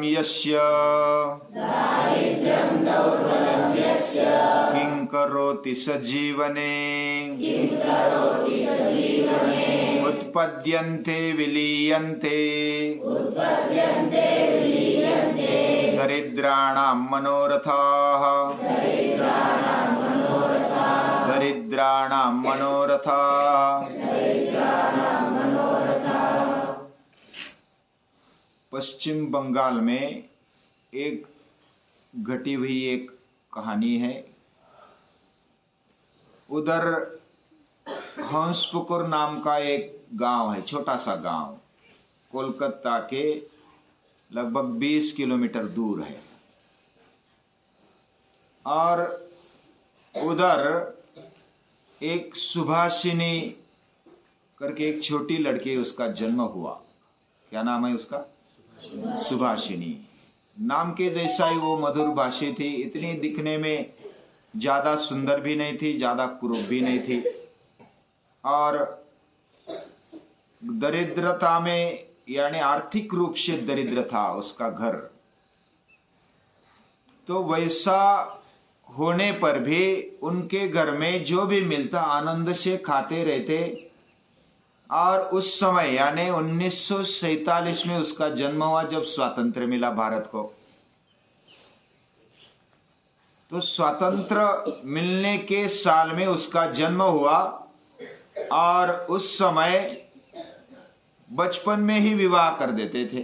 यस्य किं करोति स जीवने उत्पद्यन्ते विलीयन्ते दरिद्राणां मनोरथाः दरिद्राणां मनोरथाः। पश्चिम बंगाल में एक घटी हुई एक कहानी है। उधर हंसपुकुर नाम का एक गांव है, छोटा सा गांव, कोलकाता के लगभग 20 किलोमीटर दूर है। और उधर एक सुभाषिनी करके एक छोटी लड़की, उसका जन्म हुआ। क्या नाम है उसका? सुभाषिनी। नाम के जैसा ही वो मधुर भाषी थी। इतनी दिखने में ज्यादा सुंदर भी नहीं थी, ज्यादा कुरूप भी नहीं थी। और दरिद्रता में, यानी आर्थिक रूप से दरिद्र था उसका घर। तो वैसा होने पर भी उनके घर में जो भी मिलता आनंद से खाते रहते। और उस समय यानी 1947 में उसका जन्म हुआ, जब स्वातंत्र्य मिला भारत को। तो स्वातंत्र मिलने के साल में उसका जन्म हुआ। और उस समय बचपन में ही विवाह कर देते थे।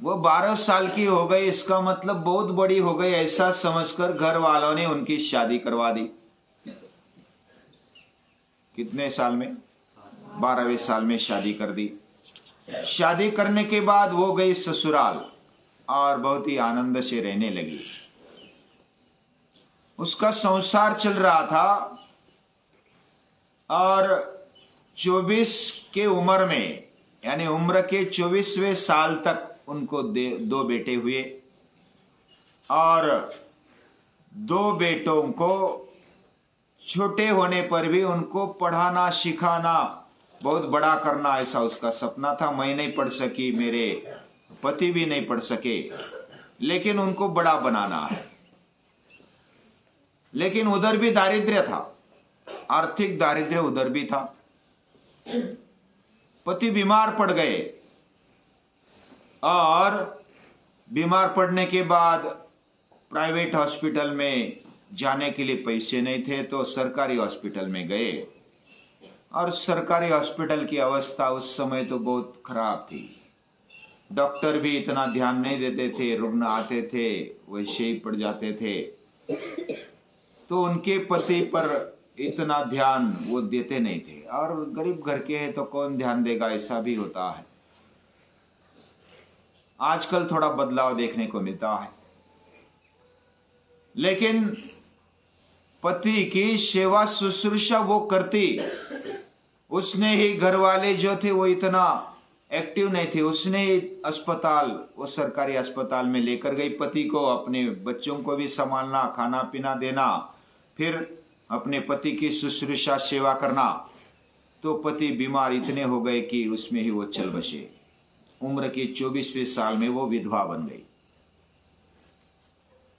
वो 12 साल की हो गई, इसका मतलब बहुत बड़ी हो गई, ऐसा समझकर घर वालों ने उनकी शादी करवा दी। कितने साल में? 12वें साल में शादी कर दी। शादी करने के बाद वो गई ससुराल और बहुत ही आनंद से रहने लगी। उसका संसार चल रहा था। और 24 के उम्र में, यानी उम्र के 24वें साल तक उनको 2 बेटे हुए। और 2 बेटों को छोटे होने पर भी उनको पढ़ाना सिखाना, बहुत बड़ा करना, ऐसा उसका सपना था। मैं नहीं पढ़ सकी, मेरे पति भी नहीं पढ़ सके, लेकिन उनको बड़ा बनाना है। लेकिन उधर भी दारिद्र्य था, आर्थिक दारिद्र्य उधर भी था। पति बीमार पड़ गए और बीमार पड़ने के बाद प्राइवेट हॉस्पिटल में जाने के लिए पैसे नहीं थे, तो सरकारी हॉस्पिटल में गए। और सरकारी हॉस्पिटल की अवस्था उस समय तो बहुत खराब थी। डॉक्टर भी इतना ध्यान नहीं देते थे, रुग्ण आते थे वैसे ही पड़ जाते थे। तो उनके पति पर इतना ध्यान वो देते नहीं थे। और गरीब घर के हैं तो कौन ध्यान देगा, ऐसा भी होता है। आजकल थोड़ा बदलाव देखने को मिलता है। लेकिन पति की सेवा शुश्रूषा वो करती। उसने ही, घर वाले जो थे वो इतना एक्टिव नहीं थे, उसने ही अस्पताल, वो सरकारी अस्पताल में लेकर गई पति को। अपने बच्चों को भी संभालना, खाना पीना देना, फिर अपने पति की शुश्रूषा सेवा करना। तो पति बीमार इतने हो गए कि उसमें ही वो चल बसे। उम्र के 24वें साल में वो विधवा बन गई।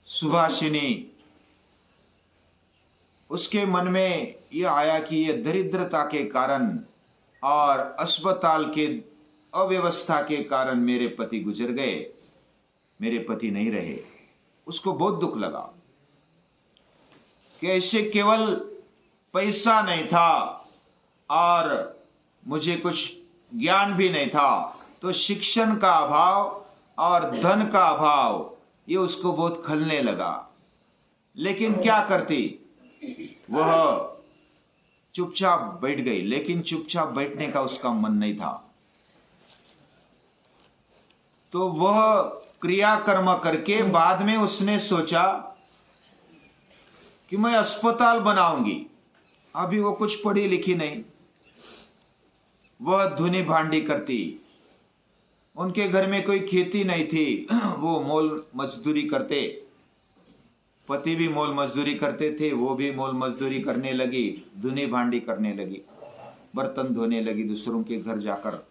सुभाषिनी, उसके मन में यह आया कि ये दरिद्रता के कारण और अस्पताल के अव्यवस्था के कारण मेरे पति गुजर गए, मेरे पति नहीं रहे। उसको बहुत दुख लगा कि ऐसे केवल पैसा नहीं था और मुझे कुछ ज्ञान भी नहीं था, तो शिक्षण का अभाव और धन का अभाव ये उसको बहुत खलने लगा। लेकिन क्या करती, वह चुपचाप बैठ गई। लेकिन चुपचाप बैठने का उसका मन नहीं था। तो वह क्रियाकर्म करके बाद में उसने सोचा कि मैं अस्पताल बनाऊंगी। अभी वो कुछ पढ़ी लिखी नहीं, वह धुनी भांडी करती। उनके घर में कोई खेती नहीं थी, वो मोल मजदूरी करते। पति भी मोल मजदूरी करते थे, वो भी मोल मजदूरी करने लगी, धुनी भांडी करने लगी, बर्तन धोने लगी दूसरों के घर जाकर।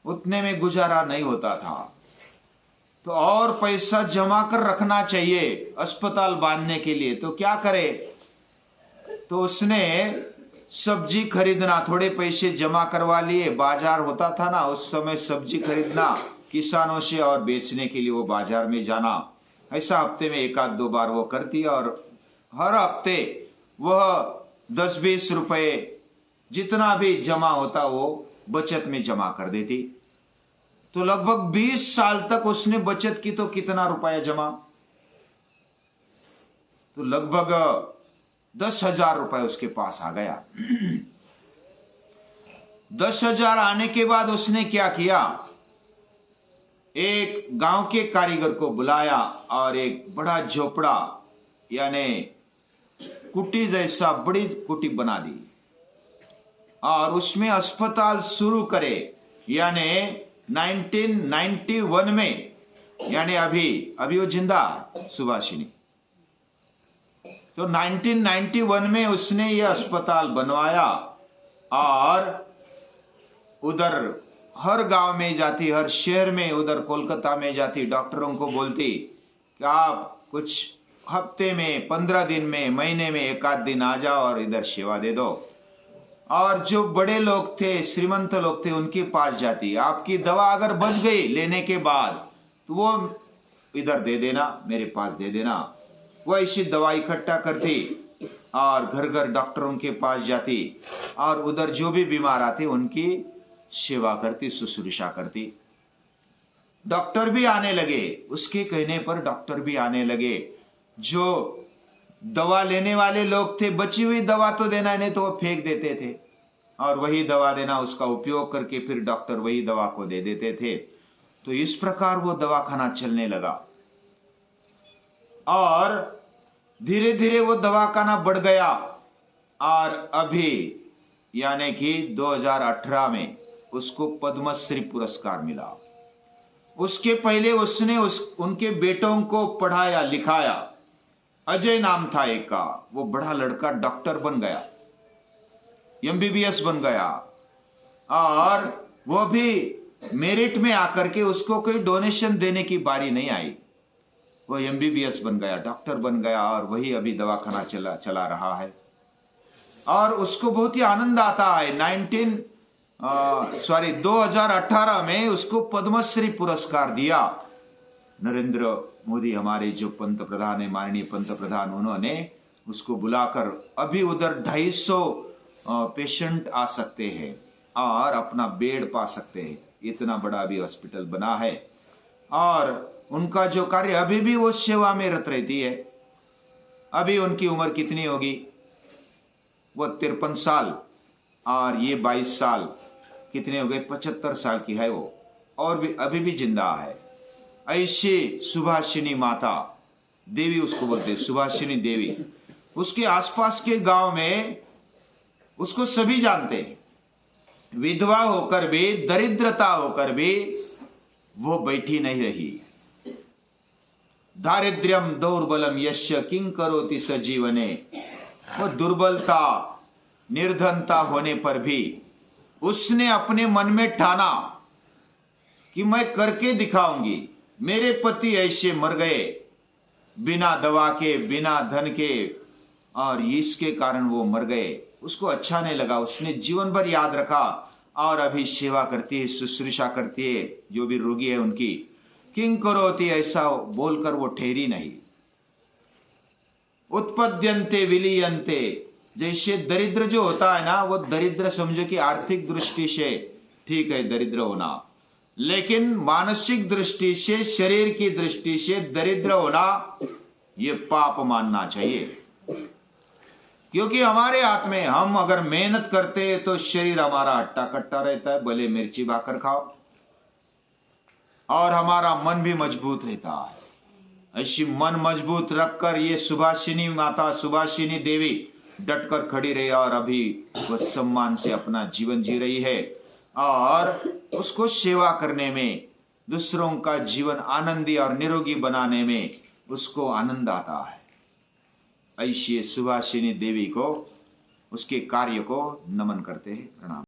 उतने में गुजारा नहीं होता था, तो और पैसा जमा कर रखना चाहिए अस्पताल बांधने के लिए। तो क्या करे, तो उसने सब्जी खरीदना, थोड़े पैसे जमा करवा लिए। बाजार होता था ना उस समय, सब्जी खरीदना किसानों से और बेचने के लिए वो बाजार में जाना। ऐसा हफ्ते में 1-2 बार वो करती, और हर हफ्ते वह 10-20 रुपए जितना भी जमा होता वो बचत में जमा कर देती। तो लगभग 20 साल तक उसने बचत की, तो कितना रुपया जमा, तो लगभग 10,000 रुपए उसके पास आ गया। 10,000 आने के बाद उसने क्या किया, एक गांव के कारीगर को बुलाया और एक बड़ा झोपड़ा यानी कुटी जैसा बड़ी कुटी बना दी, और उसमें अस्पताल शुरू करे। यानी 1991 में, यानी अभी वो जिंदा सुभाषिनी, तो 1991 में उसने ये अस्पताल बनवाया। और उधर हर गांव में जाती, हर शहर में, उधर कोलकाता में जाती, डॉक्टरों को बोलती कि आप कुछ हफ्ते में, 15 दिन में, महीने में 1-8 दिन आ जाओ और इधर सेवा दे दो। और जो बड़े लोग थे, श्रीमंत लोग थे, उनके पास जाती, आपकी दवा अगर बच गई लेने के बाद तो वो इधर दे देना, मेरे पास दे देना। वो ऐसी दवा इकट्ठा करती और घर घर डॉक्टरों के पास जाती, और उधर जो भी बीमार आते उनकी सेवा करती, शुश्रूषा करती। डॉक्टर भी आने लगे, उसके कहने पर डॉक्टर भी आने लगे। जो दवा लेने वाले लोग थे, बची हुई दवा तो देना नहीं तो वो फेंक देते थे, और वही दवा देना, उसका उपयोग करके फिर डॉक्टर वही दवा को दे देते थे। तो इस प्रकार वो दवाखाना चलने लगा, और धीरे धीरे वो दवाखाना बढ़ गया। और अभी यानी कि 2018 में उसको पद्मश्री पुरस्कार मिला। उसके पहले उसने उनके बेटों को पढ़ाया लिखाया। अजय नाम था एक का, वो बड़ा लड़का डॉक्टर बन गया, MBBS बन गया, और वो भी मेरिट में आकर के उसको कोई डोनेशन देने की बारी नहीं आई। वो MBBS बन गया, डॉक्टर बन गया, और वही अभी दवाखाना चला रहा है। और उसको बहुत ही आनंद आता है। 2018 में उसको पद्मश्री पुरस्कार दिया। नरेंद्र मोदी हमारे जो पंत प्रधान है, माननीय पंत प्रधान, उन्होंने उसको बुलाकर, अभी उधर 250 पेशेंट आ सकते हैं और अपना बेड पा सकते हैं, इतना बड़ा अभी हॉस्पिटल बना है। और उनका जो कार्य, अभी भी वो सेवा में रत रहती है। अभी उनकी उम्र कितनी होगी, वो 53 साल, और ये 22 साल, कितने हो गए, 75 साल की है वो, और भी अभी भी जिंदा है। ऐसे सुभाषिनी माता देवी उसको बोलते, सुभाषिनी देवी। उसके आसपास के गांव में उसको सभी जानते हैं। विधवा होकर भी, दरिद्रता होकर भी वो बैठी नहीं रही। दारिद्र्यम दौर्बलम यस्य किं करोति सजीवने। वो दुर्बलता, निर्धनता होने पर भी उसने अपने मन में ठाना कि मैं करके दिखाऊंगी। मेरे पति ऐसे मर गए बिना दवा के, बिना धन के, और इसके कारण वो मर गए। उसको अच्छा नहीं लगा, उसने जीवन भर याद रखा, और अभी सेवा करती है, शुश्रूषा करती है जो भी रोगी है उनकी। किं करोति ऐसा बोलकर वो ठहरी नहीं। उत्पद्यन्ते विलीयन्ते, जैसे दरिद्र जो होता है ना, वो दरिद्र समझो कि आर्थिक दृष्टि से ठीक है दरिद्र होना, लेकिन मानसिक दृष्टि से, शरीर की दृष्टि से दरिद्र होना ये पाप मानना चाहिए। क्योंकि हमारे हाथ में, हम अगर मेहनत करते हैं तो शरीर हमारा हट्टा कट्टा रहता है, भले मिर्ची भाकर खाओ, और हमारा मन भी मजबूत रहता है। ऐसी मन मजबूत रखकर ये सुभाषिनी माता, सुभाषिनी देवी डटकर खड़ी रही, और अभी वह सम्मान से अपना जीवन जी रही है, और उसको सेवा करने में, दूसरों का जीवन आनंदी और निरोगी बनाने में उसको आनंद आता है। ऐसी सुभाषिनी देवी को, उसके कार्य को नमन करते हैं, प्रणाम।